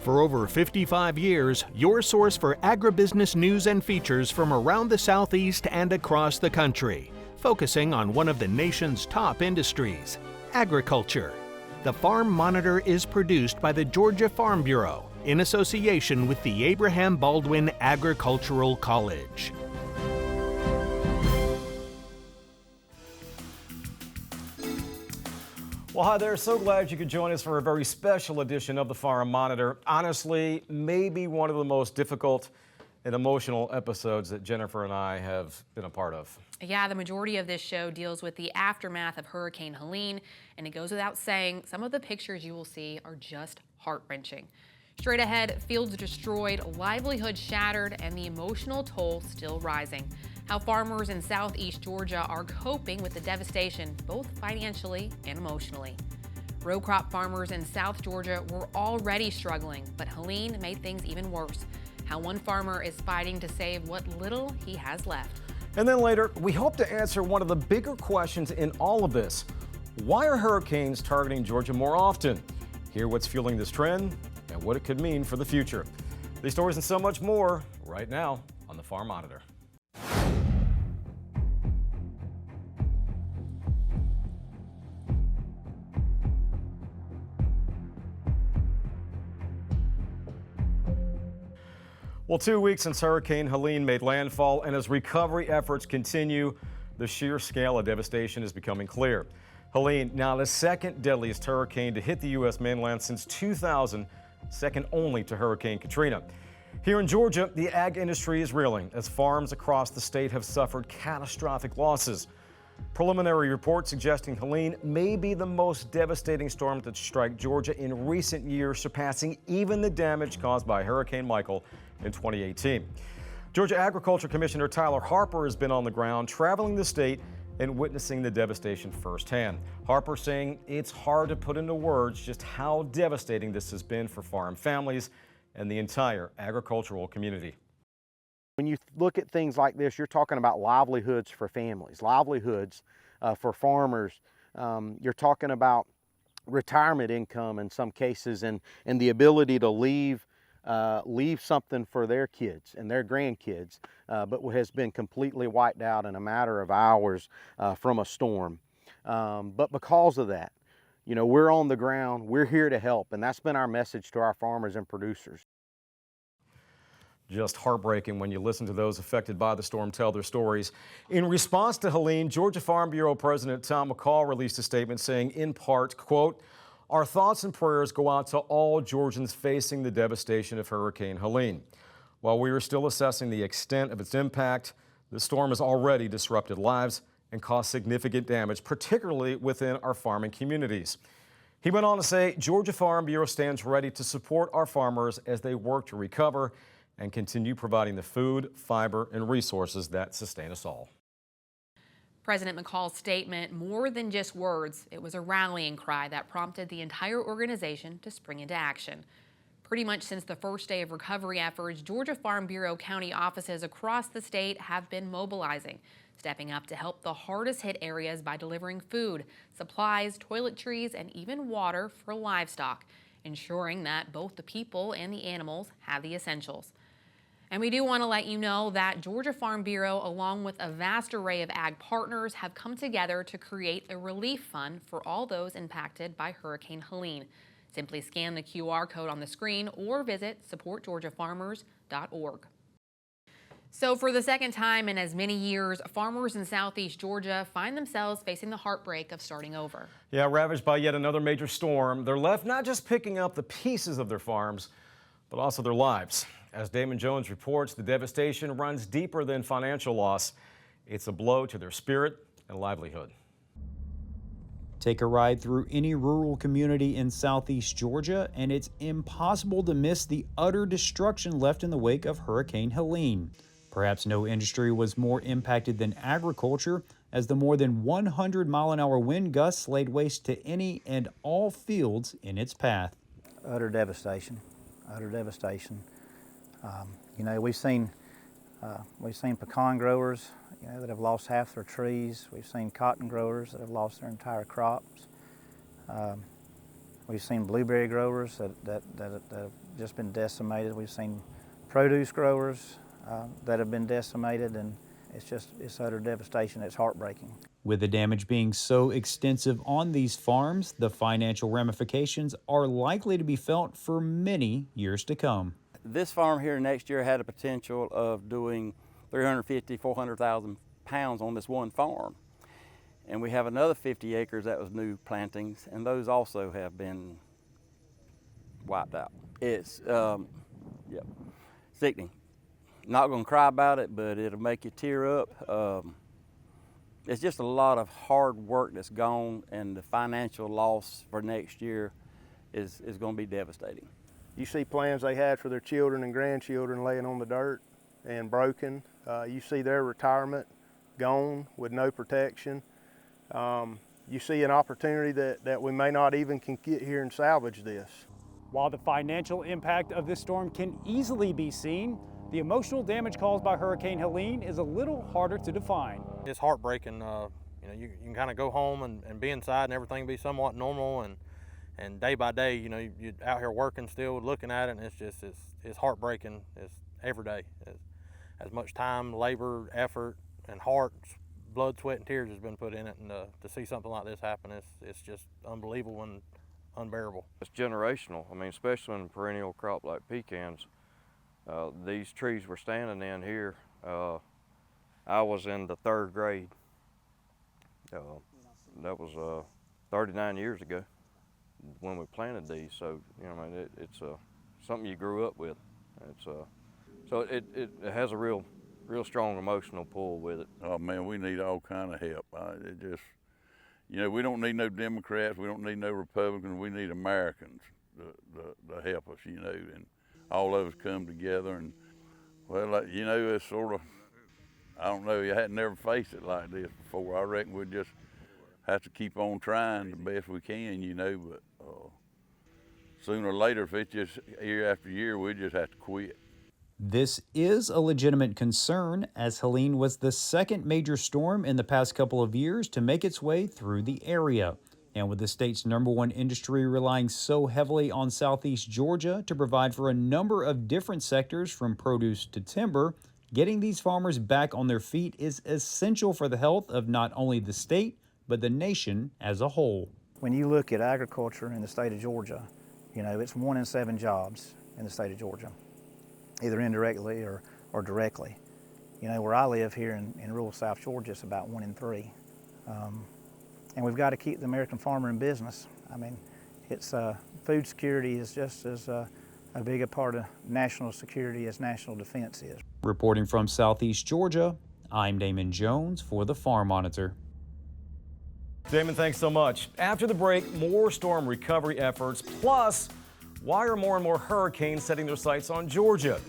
For over 55 years, your source for agribusiness news and features from around the Southeast and across the country, focusing on one of the nation's top industries, agriculture. The Farm Monitor is produced by the Georgia Farm Bureau in association with the Abraham Baldwin Agricultural College. Well, hi there. So glad you could join us for a very special edition of the Farm Monitor. Honestly, maybe one of the most difficult and emotional episodes that Jennifer and I have been a part of. Yeah, the majority of this show deals with the aftermath of Hurricane Helene, and it goes without saying, some of the pictures you will see are just heart-wrenching. Straight ahead, fields destroyed, livelihoods shattered, and the emotional toll still rising. How farmers in southeast Georgia are coping with the devastation, both financially and emotionally. Row crop farmers in South Georgia were already struggling, but Helene made things even worse. How one farmer is fighting to save what little he has left. And then later, we hope to answer one of the bigger questions in all of this. Why are hurricanes targeting Georgia more often? Hear what's fueling this trend and what it could mean for the future. These stories and so much more right now on the Farm Monitor. Well, 2 weeks since Hurricane Helene made landfall, and as recovery efforts continue, the sheer scale of devastation is becoming clear. Helene, now the second deadliest hurricane to hit the U.S. mainland since 2000, second only to Hurricane Katrina. Here in Georgia, the ag industry is reeling as farms across the state have suffered catastrophic losses. Preliminary reports suggesting Helene may be the most devastating storm to strike Georgia in recent years, surpassing even the damage caused by Hurricane Michael in 2018. Georgia Agriculture Commissioner Tyler Harper has been on the ground, traveling the state and witnessing the devastation firsthand. Harper saying it's hard to put into words just how devastating this has been for farm families and the entire agricultural community. When you look at things like this, you're talking about livelihoods for families, livelihoods for farmers. You're talking about retirement income in some cases, and the ability to leave something for their kids and their grandkids, but has been completely wiped out in a matter of hours from a storm. But because of that, you know, we're on the ground, we're here to help, and that's been our message to our farmers and producers. Just heartbreaking when you listen to those affected by the storm tell their stories. In response to Helene, Georgia Farm Bureau President Tom McCall released a statement saying, in part, quote, "Our thoughts and prayers go out to all Georgians facing the devastation of Hurricane Helene. While we are still assessing the extent of its impact, the storm has already disrupted lives and caused significant damage, particularly within our farming communities." He went on to say, Georgia Farm Bureau stands ready to support our farmers as they work to recover and continue providing the food, fiber, and resources that sustain us all. President McCall's statement, more than just words, it was a rallying cry that prompted the entire organization to spring into action. Pretty much since the first day of recovery efforts, Georgia Farm Bureau county offices across the state have been mobilizing, stepping up to help the hardest hit areas by delivering food, supplies, toiletries, and even water for livestock, ensuring that both the people and the animals have the essentials. And we do want to let you know that Georgia Farm Bureau, along with a vast array of ag partners, have come together to create a relief fund for all those impacted by Hurricane Helene. Simply scan the QR code on the screen or visit supportgeorgiafarmers.org. So for the second time in as many years, farmers in southeast Georgia find themselves facing the heartbreak of starting over. Yeah, ravaged by yet another major storm, they're left not just picking up the pieces of their farms, but also their lives. As Damon Jones reports, the devastation runs deeper than financial loss. It's a blow to their spirit and livelihood. Take a ride through any rural community in southeast Georgia, and it's impossible to miss the utter destruction left in the wake of Hurricane Helene. Perhaps no industry was more impacted than agriculture, as the more than 100-mile-an-hour wind gusts laid waste to any and all fields in its path. Utter devastation, utter devastation. You know, we've seen pecan growers, you know, that have lost half their trees. We've seen cotton growers that have lost their entire crops. We've seen blueberry growers that have just been decimated. We've seen produce growers that have been decimated, and it's utter devastation. It's heartbreaking. With the damage being so extensive on these farms, the financial ramifications are likely to be felt for many years to come. This farm here next year had a potential of doing 350, 400,000 pounds on this one farm. And we have another 50 acres that was new plantings, and those also have been wiped out. It's sickening. Not gonna cry about it, but it'll make you tear up. It's just a lot of hard work that's gone, and the financial loss for next year is gonna be devastating. You see plans they had for their children and grandchildren laying on the dirt and broken. You see their retirement gone with no protection. You see an opportunity that we may not even can get here and salvage this. While the financial impact of this storm can easily be seen, the emotional damage caused by Hurricane Helene is a little harder to define. It's heartbreaking. You know, you can kind of go home and be inside and everything be somewhat normal, and day by day, you know, you're out here working still, looking at it, and it's heartbreaking. It's every day. It's as much time, labor, effort, and heart, blood, sweat, and tears has been put in it, and to see something like this happen, it's just unbelievable and unbearable. It's generational. I mean, especially in a perennial crop like pecans. These trees we're standing in here, I was in the 3rd grade. That was 39 years ago when we planted these. So, you know, I mean, it's something you grew up with. So it has a real strong emotional pull with it. Oh man, we need all kind of help. You know, we don't need no Democrats, we don't need no Republicans, we need Americans to help us, you know, and all of us come together. And well, you know, it's sort of, I don't know, you had never faced it like this before. I reckon we just have to keep on trying the best we can, you know, but sooner or later, if it's just year after year, we just have to quit. This is a legitimate concern, as Helene was the second major storm in the past couple of years to make its way through the area. And with the state's #1 industry relying so heavily on southeast Georgia to provide for a number of different sectors from produce to timber, getting these farmers back on their feet is essential for the health of not only the state, but the nation as a whole. When you look at agriculture in the state of Georgia, you know, it's 1 in 7 jobs in the state of Georgia, either indirectly or directly. You know, where I live here in rural South Georgia, it's about 1 in 3. And we've got to keep the American farmer in business. I mean, it's food security is just as a big a part of national security as national defense is. Reporting from southeast Georgia, I'm Damon Jones for the Farm Monitor. Damon, thanks so much. After the break, more storm recovery efforts, plus why are more and more hurricanes setting their sights on Georgia?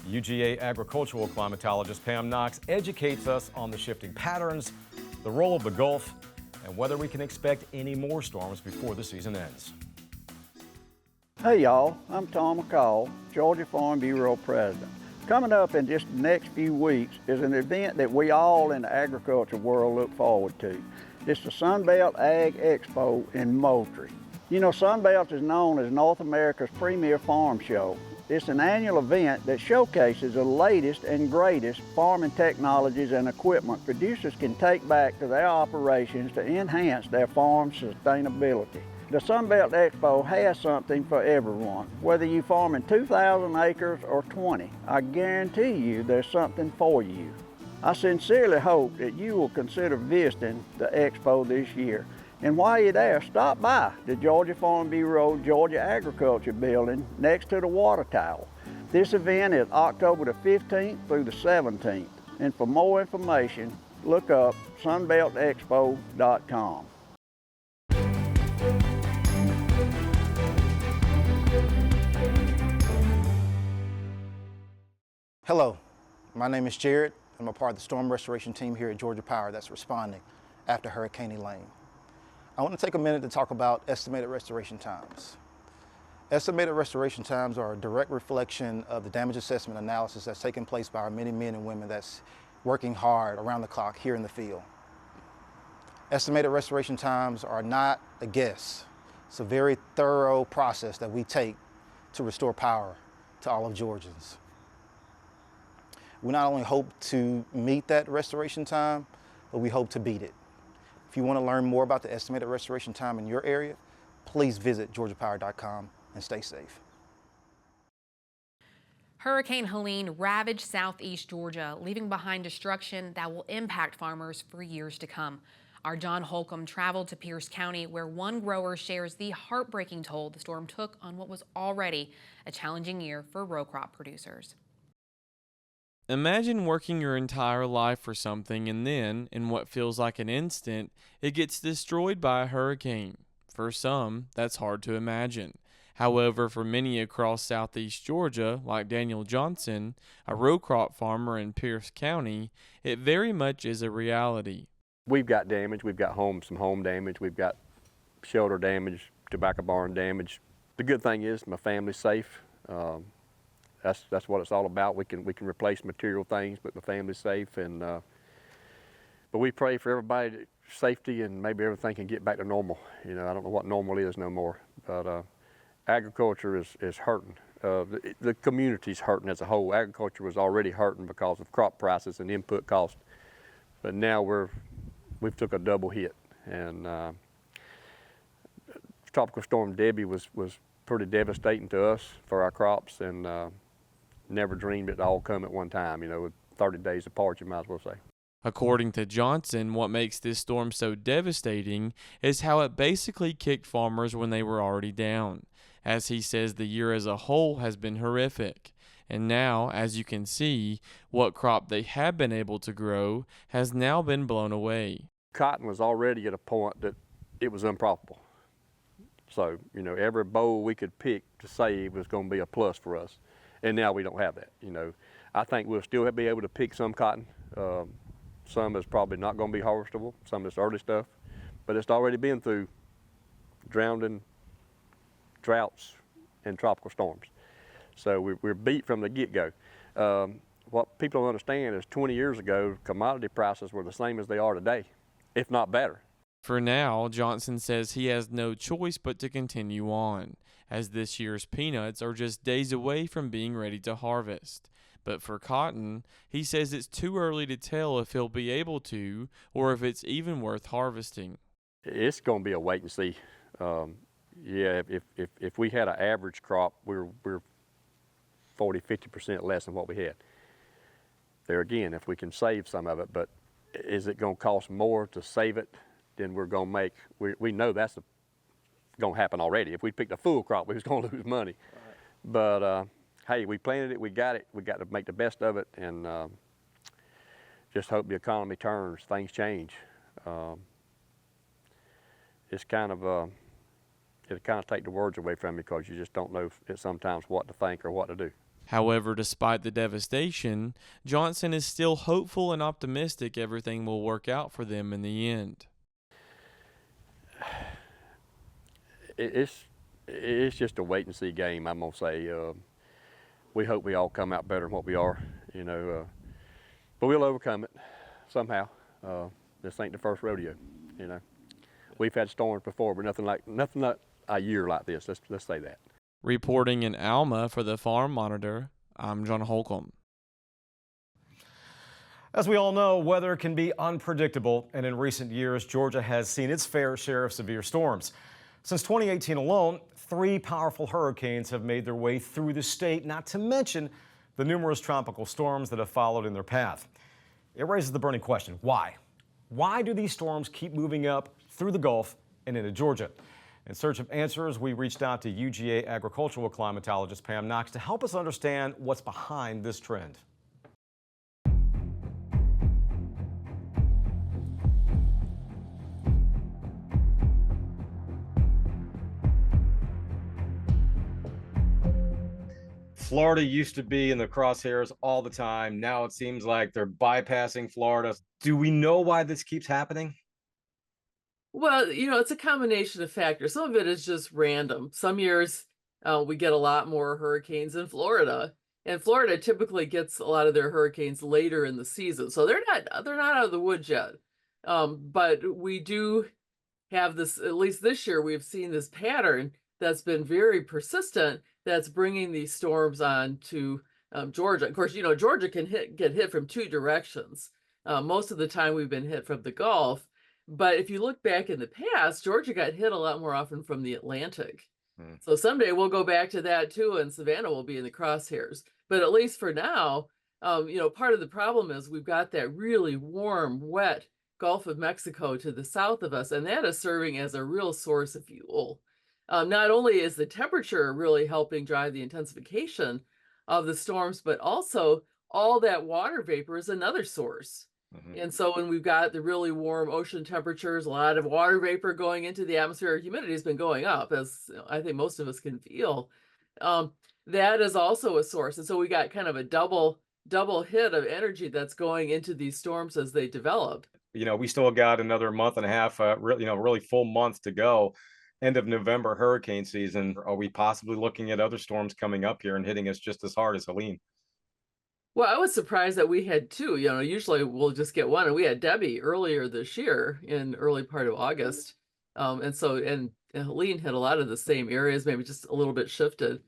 UGA agricultural climatologist Pam Knox educates us on the shifting patterns, the role of the Gulf, and whether we can expect any more storms before the season ends. Hey y'all, I'm Tom McCall, Georgia Farm Bureau President. Coming up in just the next few weeks is an event that we all in the agriculture world look forward to. It's the Sunbelt Ag Expo in Moultrie. You know, Sunbelt is known as North America's premier farm show. It's an annual event that showcases the latest and greatest farming technologies and equipment producers can take back to their operations to enhance their farm sustainability. The Sunbelt Expo has something for everyone. Whether you farm in 2,000 acres or 20, I guarantee you there's something for you. I sincerely hope that you will consider visiting the Expo this year. And while you're there, stop by the Georgia Farm Bureau Georgia Agriculture Building next to the water tower. This event is October the 15th through the 17th. And for more information, look up sunbeltexpo.com. Hello, my name is Jared. I'm a part of the storm restoration team here at Georgia Power that's responding after Hurricane Helene. I want to take a minute to talk about estimated restoration times. Estimated restoration times are a direct reflection of the damage assessment analysis that's taking place by our many men and women that's working hard around the clock here in the field. Estimated restoration times are not a guess. It's a very thorough process that we take to restore power to all of Georgians. We not only hope to meet that restoration time, but we hope to beat it. If you want to learn more about the estimated restoration time in your area, please visit georgiapower.com and stay safe. Hurricane Helene ravaged southeast Georgia, leaving behind destruction that will impact farmers for years to come. Our John Holcomb traveled to Pierce County, where one grower shares the heartbreaking toll the storm took on what was already a challenging year for row crop producers. Imagine working your entire life for something and then, in what feels like an instant, it gets destroyed by a hurricane. For some, that's hard to imagine. However, for many across southeast Georgia, like Daniel Johnson, a row crop farmer in Pierce County, it very much is a reality. We've got damage. We've got some home damage. We've got shelter damage, tobacco barn damage. The good thing is my family's safe. That's what it's all about. We can replace material things, but the family's safe. And but we pray for everybody's safety, and maybe everything can get back to normal. You know, I don't know what normal is no more, but agriculture is hurting. The community's hurting as a whole. Agriculture was already hurting because of crop prices and input costs, but now we've took a double hit. And Tropical Storm Debbie was pretty devastating to us for our crops, and never dreamed it'd all come at one time. You know, with 30 days apart, you might as well say. According to Johnson, what makes this storm so devastating is how it basically kicked farmers when they were already down. As he says, the year as a whole has been horrific. And now, as you can see, what crop they have been able to grow has now been blown away. Cotton was already at a point that it was unprofitable. So, you know, every bowl we could pick to save was going to be a plus for us. And now we don't have that. You know, I think we'll still be able to pick some cotton. Some is probably not going to be harvestable, some is early stuff, but it's already been through drowning, droughts, and tropical storms. So we're beat from the get-go. What people don't understand is 20 years ago, commodity prices were the same as they are today, if not better. For now, Johnson says he has no choice but to continue on, as this year's peanuts are just days away from being ready to harvest. But for cotton, he says it's too early to tell if he'll be able to, or if it's even worth harvesting. It's going to be a wait and see. Yeah, if we had an average crop, we're 40–50% less than what we had. There again, if we can save some of it, but is it going to cost more to save it than we're going to make? We know that's going to happen already. If we picked a full crop, we was going to lose money. Right. But hey, we planted it, we got it. We got to make the best of it, and just hope the economy turns, things change. It's kind of it'll kind of take the words away from you, because you just don't know sometimes what to think or what to do. However, despite the devastation, Johnson is still hopeful and optimistic everything will work out for them in the end. It's just a wait and see game, I'm gonna say. We hope we all come out better than what we are, you know, but we'll overcome it somehow. This ain't the first rodeo, you know. We've had storms before, but nothing like a year like this. Let's say that. Reporting in Alma for the Farm Monitor, I'm John Holcomb. As we all know, weather can be unpredictable, and in recent years, Georgia has seen its fair share of severe storms. Since 2018 alone, 3 powerful hurricanes have made their way through the state, not to mention the numerous tropical storms that have followed in their path. It raises the burning question, why? Why do these storms keep moving up through the Gulf and into Georgia? In search of answers, we reached out to UGA agricultural climatologist Pam Knox to help us understand what's behind this trend. Florida used to be in the crosshairs all the time. Now it seems like they're bypassing Florida. Do we know why this keeps happening? Well, you know, it's a combination of factors. Some of it is just random. Some years we get a lot more hurricanes in Florida, and Florida typically gets a lot of their hurricanes later in the season. So they're not out of the woods yet. But we do have this, at least this year, we've seen this pattern that's been very persistent that's bringing these storms on to Georgia. Of course, Georgia can get hit from two directions. Most of the time we've been hit from the Gulf. But if you look back in the past, Georgia got hit a lot more often from the Atlantic. So someday we'll go back to that too, and Savannah will be in the crosshairs. But at least for now, part of the problem is we've got that really warm, wet Gulf of Mexico to the south of us, and that is serving as a real source of fuel. Not only is the temperature really helping drive the intensification of the storms, but also all that water vapor is another source. And so when we've got the really warm ocean temperatures, a lot of water vapor going into the atmosphere, humidity has been going up, as I think most of us can feel. That is also a source. And so we got kind of a double hit of energy that's going into these storms as they develop. We still got another month and a half, really full month to go. End of November hurricane season. Are we possibly looking at other storms coming up here and hitting us just as hard as Helene? Well, I was surprised that we had two. Usually we'll just get one, and we had Debbie earlier this year in early part of August. And Helene hit a lot of the same areas, maybe just a little bit shifted.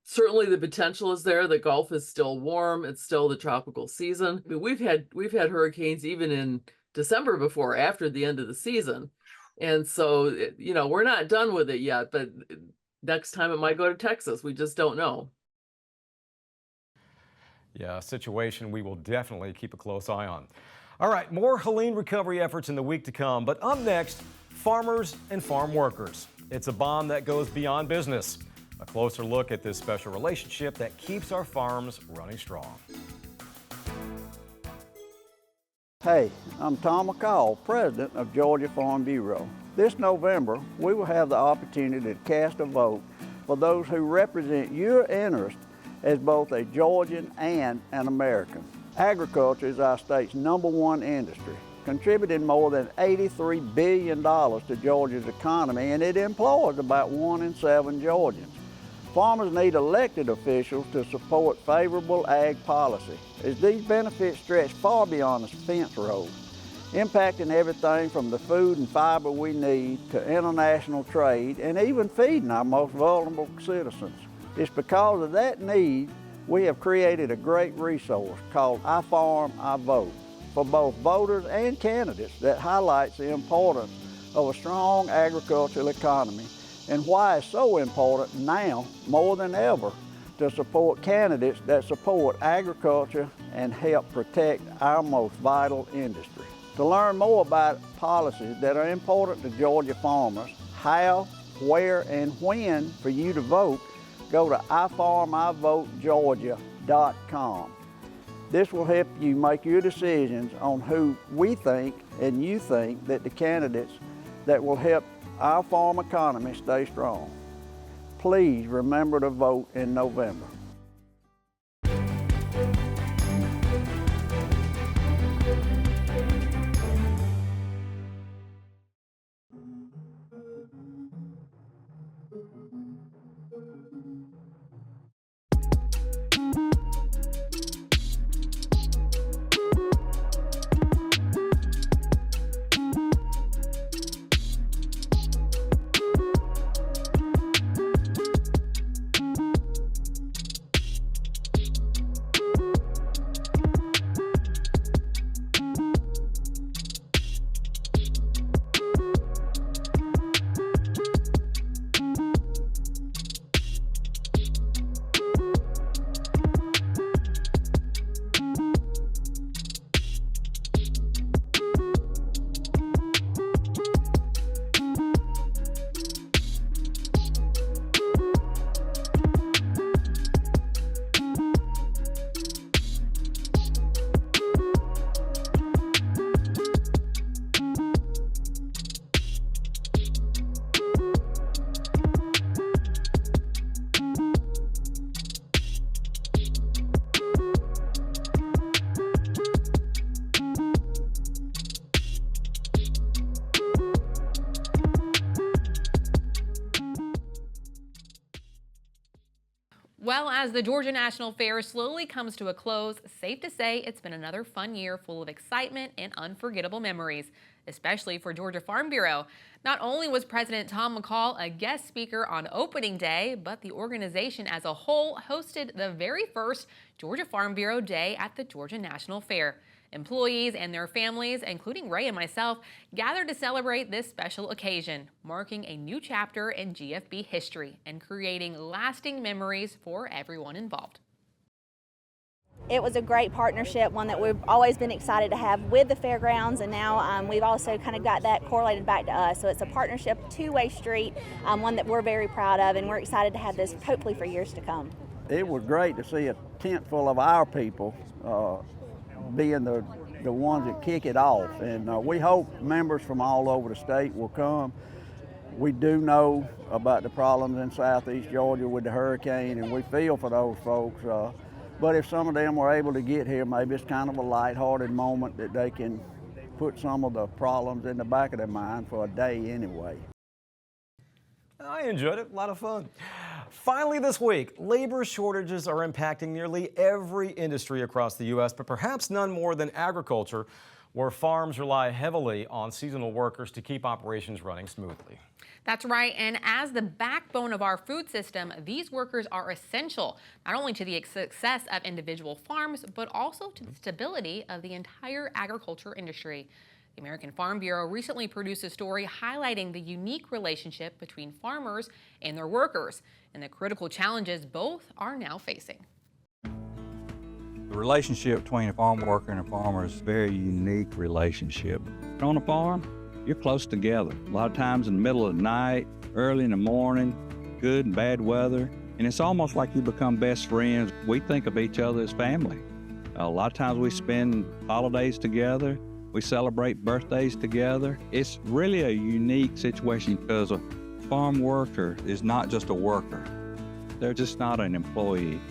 Certainly the potential is there. The Gulf is still warm. It's still the tropical season. I mean, we've had hurricanes even in December before, after the end of the season. And so, we're not done with it yet, but next time it might go to Texas. We just don't know. Yeah, a situation we will definitely keep a close eye on. All right, more Helene recovery efforts in the week to come. But up next, farmers and farm workers. It's a bond that goes beyond business. A closer look at this special relationship that keeps our farms running strong. Hey, I'm Tom McCall, president of Georgia Farm Bureau. This November, we will have the opportunity to cast a vote for those who represent your interest as both a Georgian and an American. Agriculture is our state's #1 industry, contributing more than $83 billion to Georgia's economy, and it employs about 1 in 7 Georgians. Farmers need elected officials to support favorable ag policy, as these benefits stretch far beyond the fence road, impacting everything from the food and fiber we need to international trade and even feeding our most vulnerable citizens. It's because of that need we have created a great resource called I Farm, I Vote for both voters and candidates that highlights the importance of a strong agricultural economy and why it's so important now more than ever to support candidates that support agriculture and help protect our most vital industry. To learn more about policies that are important to Georgia farmers, how, where, and when for you to vote, go to ifarmivotegeorgia.com. This will help you make your decisions on who we think and you think that the candidates that will help our farm economy stay strong. Please remember to vote in November. Well, as the Georgia National Fair slowly comes to a close, safe to say it's been another fun year full of excitement and unforgettable memories. especially for Georgia Farm Bureau. Not only was President Tom McCall a guest speaker on opening day, but the organization as a whole hosted the very first Georgia Farm Bureau Day at the Georgia National Fair. Employees and their families, including Ray and myself, gathered to celebrate this special occasion, marking a new chapter in GFB history and creating lasting memories for everyone involved. It was a great partnership, one that we've always been excited to have with the fairgrounds, and now we've also kind of got that correlated back to us. So it's a partnership, two-way street, one that we're very proud of, and we're excited to have this hopefully for years to come. It was great to see a tent full of our people being the ones that kick it off, and we hope members from all over the state will come. We do know about the problems in southeast Georgia with the hurricane, and we feel for those folks. But if some of them were able to get here, maybe it's kind of a lighthearted moment that they can put some of the problems in the back of their mind for a day anyway. I enjoyed it, a lot of fun. Finally this week, labor shortages are impacting nearly every industry across the U.S., but perhaps none more than agriculture, where farms rely heavily on seasonal workers to keep operations running smoothly. That's right, and as the backbone of our food system, these workers are essential, not only to the success of individual farms, but also to the stability of the entire agriculture industry. The American Farm Bureau recently produced a story highlighting the unique relationship between farmers and their workers, and the critical challenges both are now facing. The relationship between a farm worker and a farmer is a very unique relationship. On a farm, you're close together. A lot of times in the middle of the night, early in the morning, good and bad weather, and it's almost like you become best friends. We think of each other as family. A lot of times we spend holidays together, we celebrate birthdays together. It's really a unique situation because a farm worker is not just a worker. They're just not an employee.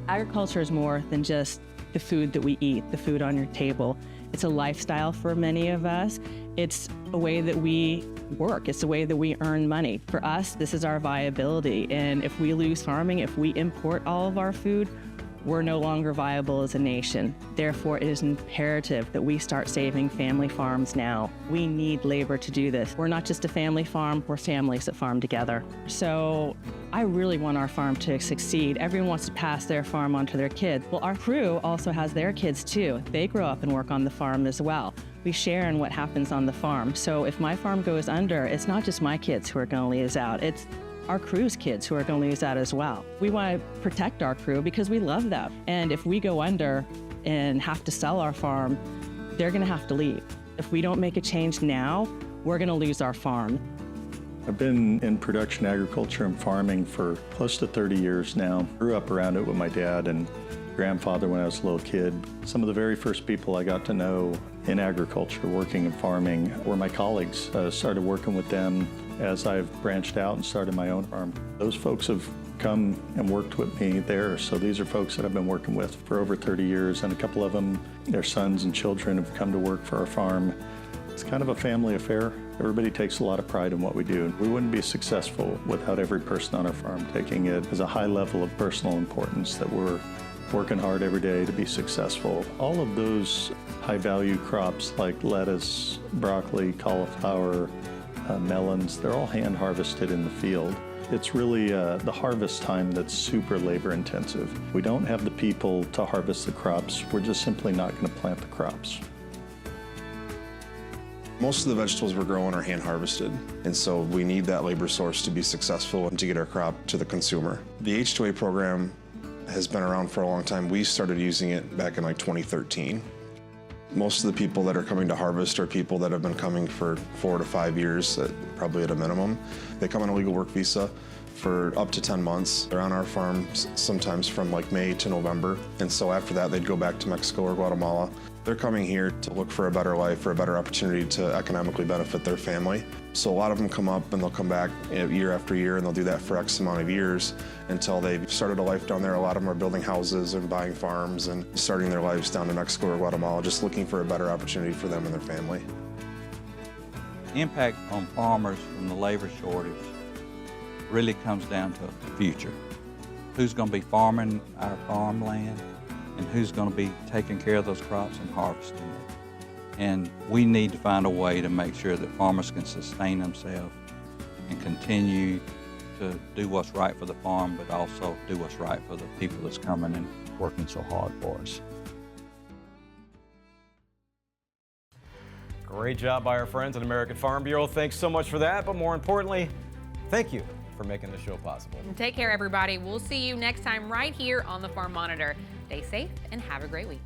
Agriculture is more than just the food that we eat, the food on your table. It's a lifestyle for many of us. It's a way that we work. It's a way that we earn money. For us, this is our viability. And if we lose farming, if we import all of our food, we're no longer viable as a nation. Therefore, it is imperative that we start saving family farms now. We need labor to do this. We're not just a family farm, we're families that farm together. So I really want our farm to succeed. Everyone wants to pass their farm on to their kids. Well, our crew also has their kids too. They grow up and work on the farm as well. We share in what happens on the farm. So if my farm goes under, it's not just my kids who are going to lose out. It's our crew's kids who are going to lose out as well. We want to protect our crew because we love them. And if we go under and have to sell our farm, they're going to have to leave. If we don't make a change now, we're going to lose our farm. I've been in production agriculture and farming for close to 30 years now. Grew up around it with my dad and grandfather when I was a little kid. Some of the very first people I got to know in agriculture, working and farming, were my colleagues. Started working with them as I've branched out and started my own farm. Those folks have come and worked with me there, so these are folks that I've been working with for over 30 years, and a couple of them, their sons and children, have come to work for our farm. It's kind of a family affair. Everybody takes a lot of pride in what we do. We wouldn't be successful without every person on our farm taking it as a high level of personal importance, that we're working hard every day to be successful. All of those high-value crops like lettuce, broccoli, cauliflower, melons, they're all hand harvested in the field. It's really the harvest time that's super labor intensive. We don't have the people to harvest the crops. We're just simply not going to plant the crops. Most of the vegetables we're growing are hand harvested, and so we need that labor source to be successful and to get our crop to the consumer. The H2A program has been around for a long time. We started using it back in like 2013. Most of the people that are coming to harvest are people that have been coming for 4 to 5 years, probably at a minimum. They come on a legal work visa for up to 10 months. They're on our farm sometimes from like May to November, and so after that they'd go back to Mexico or Guatemala. They're coming here to look for a better life, for a better opportunity to economically benefit their family. So a lot of them come up and they'll come back year after year, and they'll do that for X amount of years until they've started a life down there. A lot of them are building houses and buying farms and starting their lives down in Mexico or Guatemala, just looking for a better opportunity for them and their family. The impact on farmers from the labor shortage really comes down to the future. Who's going to be farming our farmland, and who's going to be taking care of those crops and harvesting them. And we need to find a way to make sure that farmers can sustain themselves and continue to do what's right for the farm, but also do what's right for the people that's coming and working so hard for us. Great job by our friends at American Farm Bureau. Thanks so much for that, but more importantly, thank you for making the show possible. Take care, everybody. We'll see you next time right here on the Farm Monitor. Stay safe and have a great week.